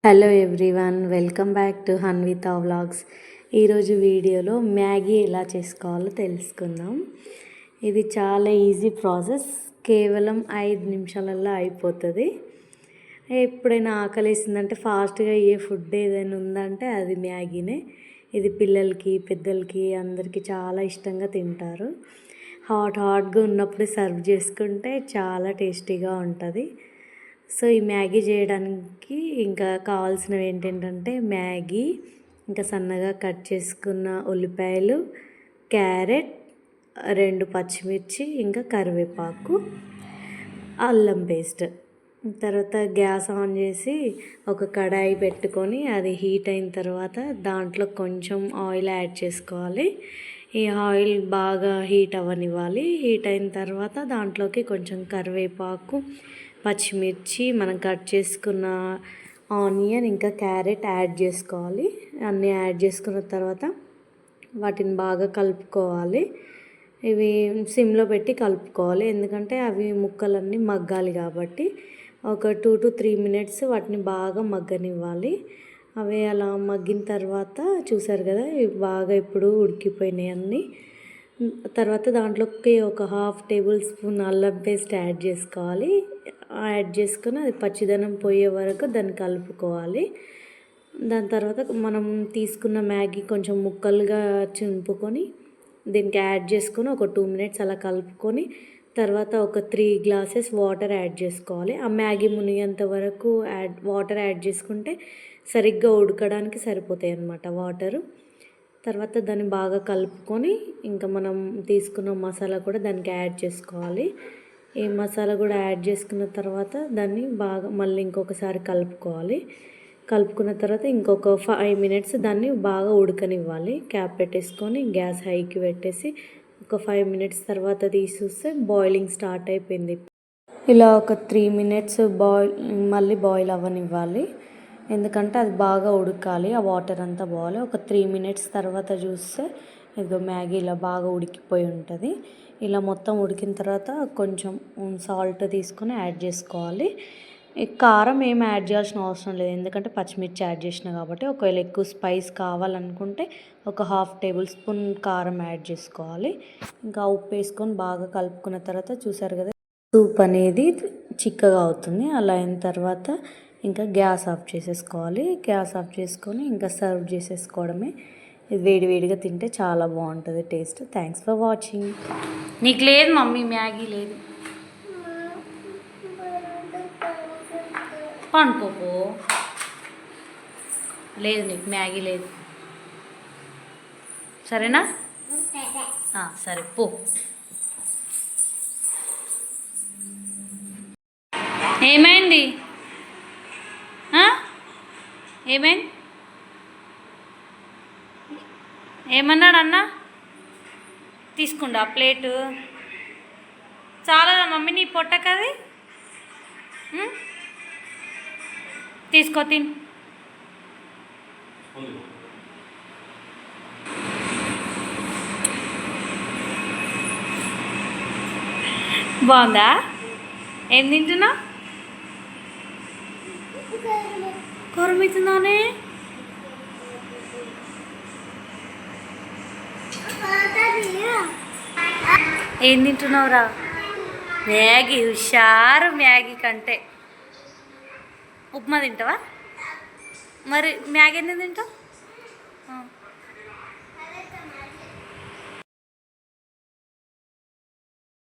Hello everyone, welcome back to Hanvitha vlogs. ఈరోజు వీడియోలో Maggi ఎలా చేసుకోవాలో తెలుసుకుందాం. ఇది చాలా ఈజీ ప్రాసెస్, కేవలం 5 నిమిషాలలో అయిపోతుంది. ఎప్పుడైనా ఆకలేసిందంటే ఫాస్ట్గా ఫుడ్ ఏదైనా ఉందంటే అది మ్యాగీనే. ఇది పిల్లలకి పెద్దలకి అందరికీ చాలా ఇష్టంగా తింటారు. హాట్గా ఉన్నప్పుడు సర్వ్ చేసుకుంటే చాలా టేస్టీగా ఉంటుంది. సో ఈ మ్యాగీ చేయడానికి ఇంకా కావాల్సినవి ఏంటంటే మ్యాగీ, ఇంకా సన్నగా కట్ చేసుకున్న ఉల్లిపాయలు, క్యారెట్, 2 పచ్చిమిర్చి, ఇంకా కరివేపాకు, అల్లం పేస్ట్. తర్వాత గ్యాస్ ఆన్ చేసి ఒక కడాయి పెట్టుకొని అది హీట్ అయిన తర్వాత దాంట్లో కొంచెం ఆయిల్ యాడ్ చేసుకోవాలి. ఈ ఆయిల్ బాగా హీట్ అవ్వనివ్వాలి. హీట్ అయిన తర్వాత దాంట్లోకి కొంచెం కరివేపాకు, పచ్చిమిర్చి, మనం కట్ చేసుకున్న ఆనియన్, ఇంకా క్యారెట్ యాడ్ చేసుకోవాలి. అన్నీ యాడ్ చేసుకున్న తర్వాత వాటిని బాగా కలుపుకోవాలి. ఇవి సిమ్లో పెట్టి కలుపుకోవాలి, ఎందుకంటే అవి ముక్కలన్నీ మగ్గాలి కాబట్టి. ఒక 2 to 3 minutes వాటిని బాగా మగ్గనివ్వాలి. అవి అలా మగ్గిన తర్వాత చూసారు కదా, ఇవి బాగా ఇప్పుడు ఉడికిపోయినాయి అన్నీ. తర్వాత దాంట్లోకి ఒక 1/2 టేబుల్ స్పూన్ అల్లం పేస్ట్ యాడ్ చేసుకోవాలి. యాడ్ చేసుకొని అది పచ్చిదనం పోయే వరకు దాన్ని కలుపుకోవాలి. దాని తర్వాత మనం తీసుకున్న మ్యాగీ కొంచెం ముక్కలుగా చింపుకొని దీనికి యాడ్ చేసుకొని ఒక 2 minutes అలా కలుపుకొని తర్వాత ఒక 3 glasses వాటర్ యాడ్ చేసుకోవాలి. ఆ మ్యాగీ మునిగేంత వరకు వాటర్ యాడ్ చేసుకుంటే సరిగ్గా ఉడకడానికి సరిపోతాయి అన్నమాట వాటరు. తర్వాత దాన్ని బాగా కలుపుకొని ఇంకా మనం తీసుకున్న మసాలా కూడా దానికి యాడ్ చేసుకోవాలి. ఈ మసాలా కూడా యాడ్ చేసుకున్న తర్వాత దాన్ని బాగా మళ్ళీ ఇంకొకసారి కలుపుకోవాలి. కలుపుకున్న తర్వాత ఇంకొక 5 minutes దాన్ని బాగా ఉడకనివ్వాలి. క్యాప్ పెట్టేసుకొని గ్యాస్ హైకి పెట్టేసి ఒక 5 minutes తర్వాత తీసి చూస్తే బాయిలింగ్ స్టార్ట్ అయిపోయింది. ఇలా ఒక 3 minutes మళ్ళీ బాయిల్ అవ్వనివ్వాలి, ఎందుకంటే అది బాగా ఉడకాలి, ఆ వాటర్ అంతా పోవాలి. ఒక 3 minutes తర్వాత చూస్తే ఇదిగో మ్యాగీ ఇలా బాగా ఉడికిపోయి ఉంటుంది. ఇలా మొత్తం ఉడికిన తర్వాత కొంచెం సాల్ట్ తీసుకొని యాడ్ చేసుకోవాలి. కారం ఏమి యాడ్ చేయాల్సిన అవసరం లేదు, ఎందుకంటే పచ్చిమిర్చి యాడ్ చేసిన కాబట్టి. ఒకవేళ ఎక్కువ స్పైస్ కావాలనుకుంటే ఒక 1/2 టేబుల్ స్పూన్ కారం యాడ్ చేసుకోవాలి. ఇంకా ఉప్పు వేసుకొని బాగా కలుపుకున్న తర్వాత చూసారు కదా, సూప్ అనేది చిక్కగా అవుతుంది. అలా అయిన తర్వాత ఇంకా గ్యాస్ ఆఫ్ చేసేసుకోవాలి. గ్యాస్ ఆఫ్ చేసుకొని ఇంకా సర్వ్ చేసేసుకోవడమే. ఇది వేడివేడిగా తింటే చాలా బాగుంటుంది టేస్ట్. Thanks for watching. నీకు లేదు మమ్మీ, మ్యాగీ లేదు, పండుకోపో. లేదు నీకు మ్యాగీ లేదు, సరేనా? సరే పో. ఏమైంది? ఏమైంది? ఏమన్నాడు అన్న? తీసుకుండా ప్లేటు చాలా మమ్మీ, నీ పొట్ట కది తీసుకో తిని. బాగుందా? ఏం తింటున్నా? కారం అవుతుందానే? ఏం తింటున్నావురా? మ్యాగీ. హుషారు మ్యాగీ కంటే. ఉప్మా తింటావా? మరి మ్యాగీ ఎందుకు తింటావు?